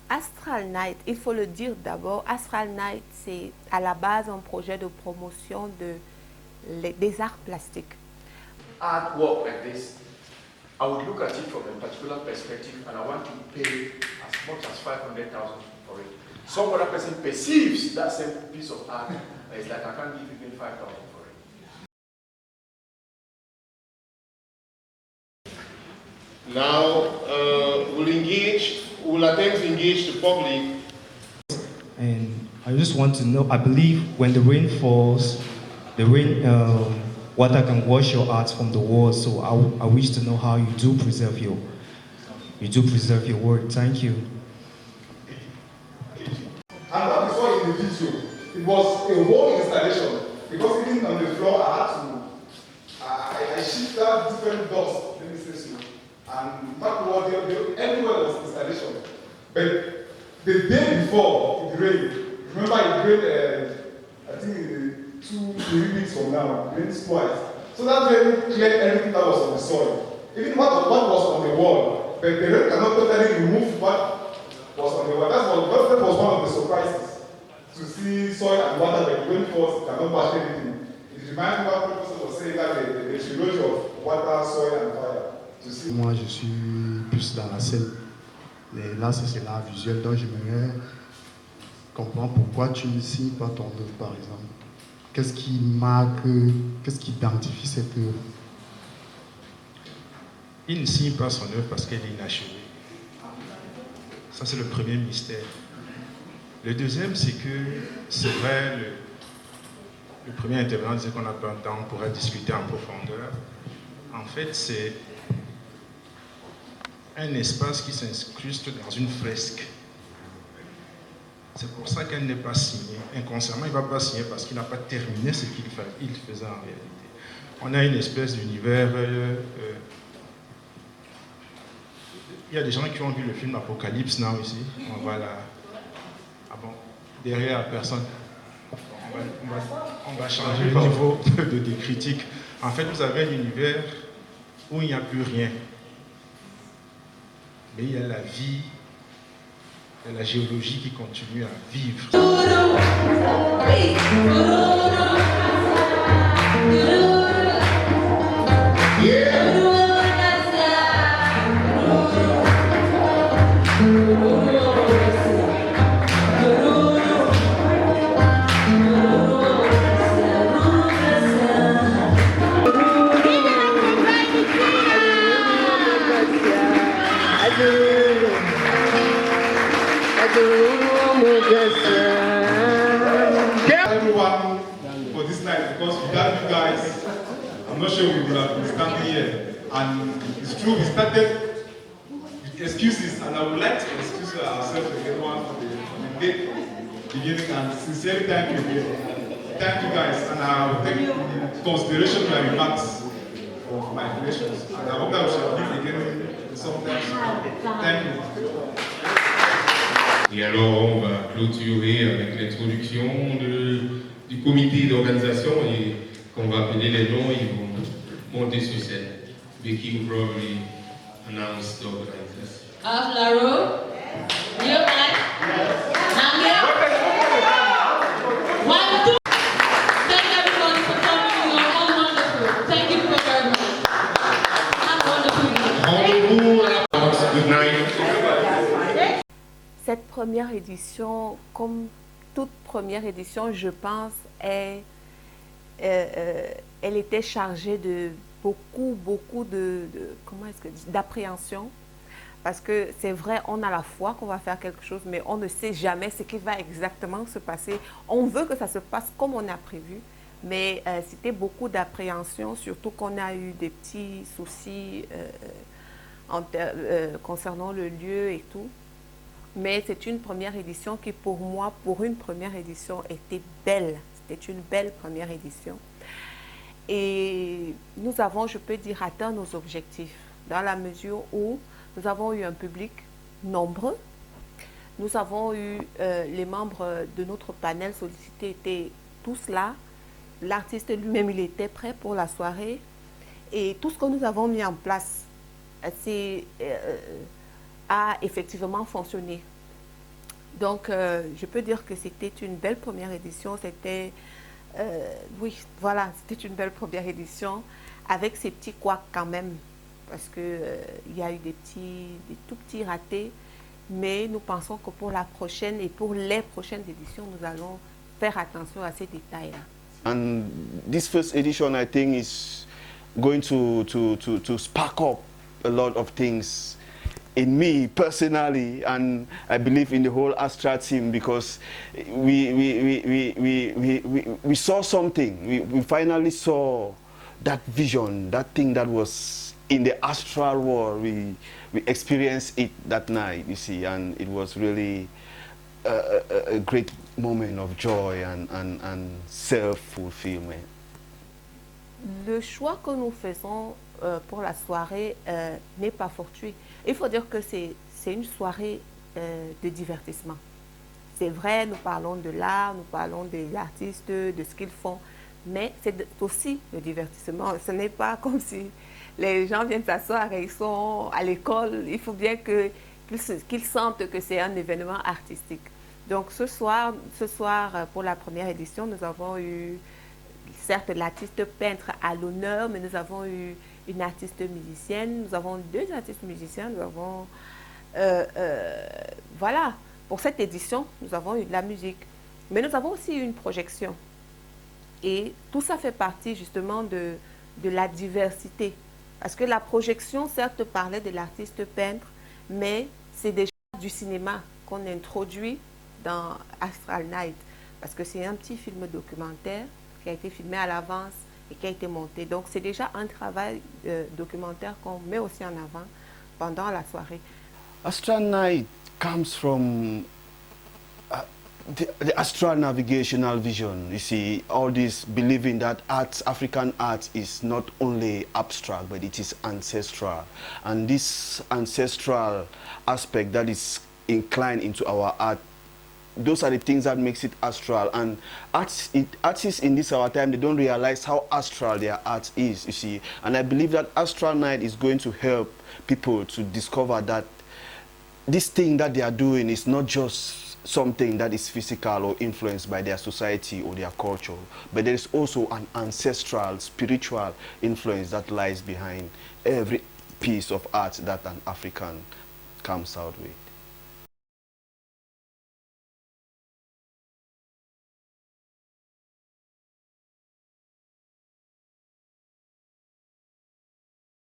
Astral Night, il faut le dire d'abord, Astral Night, c'est à la base un projet de promotion des arts plastiques. Artwork like this, I would look at it from a particular perspective and I want to pay as much as 500,000 for it. Some other person perceives that same piece of art and it's like, I can't give even 5,000 for it. Now, we'll attempt to engage the public. And I just want to know, I believe when the rain falls, water can wash your art from the walls. So I wish to know how you do preserve your work. Thank you. And what we saw in the video, it was a whole installation. Because even on the floor, I shifted different doors, let me say so. And backward, everywhere was installation. But the day before it rained, remember it rained, I think 2-3 weeks from now, it rained twice. So that rain cleared everything that was on the soil. Even what was on the wall, but the rain cannot totally remove what was on the wall. That was one of the surprises. To see soil and water, but the rain falls, cannot wash anything. It reminds me what Professor was saying, that the trilogy of water, soil and fire. Moi, je suis plus dans la scène. Là, c'est l'art visuel. Donc, j'aimerais comprendre pourquoi tu ne signes pas ton œuvre, par exemple. Qu'est-ce qui marque, qu'est-ce qui identifie cette œuvre? Il ne signe pas son œuvre parce qu'elle est inachevée. Ça, c'est le premier mystère. Le deuxième, c'est que, c'est vrai, le premier intervenant disait qu'on n'a pas le temps, on pourrait discuter en profondeur. En fait, c'est un espace qui s'incruste dans une fresque. C'est pour ça qu'elle n'est pas signée. Inconsciemment, il ne va pas signer parce qu'il n'a pas terminé ce qu'il faisait en réalité. On a une espèce d'univers... il y a des gens qui ont vu le film Apocalypse Now ici. On va là... Ah bon, derrière personne. On va changer le niveau de critique. En fait, vous avez un univers où il n'y a plus rien. Mais il y a la vie, il y a la géologie qui continue à vivre. Everyone for this night, because without you guys, I'm not sure we would have been standing here. And it's true, we started with excuses, and I would like to excuse ourselves again one for the late beginning, and sincerely thank you. Thank you guys, and I will take into consideration my remarks of my relations. And I hope that we shall meet again sometime. Thank you. Et alors, on va clôturer avec l'introduction du comité d'organisation et qu'on va appeler les noms, ils vont monter sur scène. Becky will probably announce the organizers. Laro, Nehemiah, Nangel, 1, 2. Thank everybody for coming. You are all wonderful. Thank you very much. Have a wonderful evening. Good night. Cette première édition, comme toute première édition, je pense, elle était chargée de beaucoup d'appréhension. Parce que c'est vrai, on a la foi qu'on va faire quelque chose, mais on ne sait jamais ce qui va exactement se passer. On veut que ça se passe comme on a prévu, mais c'était beaucoup d'appréhension, surtout qu'on a eu des petits soucis concernant le lieu et tout. Mais c'est une première édition qui, pour moi, pour une première édition, était belle. C'était une belle première édition. Et nous avons, je peux dire, atteint nos objectifs, dans la mesure où nous avons eu un public nombreux. Nous avons eu les membres de notre panel sollicités étaient tous là. L'artiste lui-même, il était prêt pour la soirée. Et tout ce que nous avons mis en place a effectivement fonctionné. Donc, je peux dire que c'était une belle première édition. C'était, oui, voilà, c'était une belle première édition avec ses petits couacs quand même, parce que il y a eu des tout petits ratés. Mais nous pensons que pour la prochaine et pour les prochaines éditions, nous allons faire attention à ces détails-là. And this first edition, I think, is going to spark up a lot of things in me personally, and I believe in the whole Astra team, because we saw something. We finally saw that vision, that thing that was in the astral world. We experienced it that night, you see, and it was really a great moment of joy and self-fulfillment. Le choix que nous faisons pour la soirée n'est pas fortuit. Il faut dire que c'est une soirée de divertissement. C'est vrai, nous parlons de l'art, nous parlons des artistes, de ce qu'ils font, mais c'est aussi le divertissement. Ce n'est pas comme si les gens viennent s'asseoir et ils sont à l'école. Il faut bien qu'ils sentent que c'est un événement artistique. Donc ce soir, pour la première édition, nous avons eu, certes, l'artiste peintre à l'honneur, mais nous avons eu une artiste musicienne, nous avons 2 artistes musiciens, nous avons, voilà, pour cette édition, nous avons eu de la musique, mais nous avons aussi eu une projection. Et tout ça fait partie justement de la diversité. Parce que la projection, certes, parlait de l'artiste peintre, mais c'est déjà du cinéma qu'on introduit dans Astral Night. Parce que c'est un petit film documentaire qui a été filmé à l'avance et qui a été monté. Donc c'est déjà un travail documentaire qu'on met aussi en avant pendant la soirée. Astral Night comes from the astral navigational vision. You see, all this believing that African art is not only abstract, but it is ancestral. And this ancestral aspect that is inclined into our art, those are the things that makes it astral. And artists in this our time, they don't realize how astral their art is, you see. And I believe that Astral Night is going to help people to discover that this thing that they are doing is not just something that is physical or influenced by their society or their culture, but there is also an ancestral, spiritual influence that lies behind every piece of art that an African comes out with.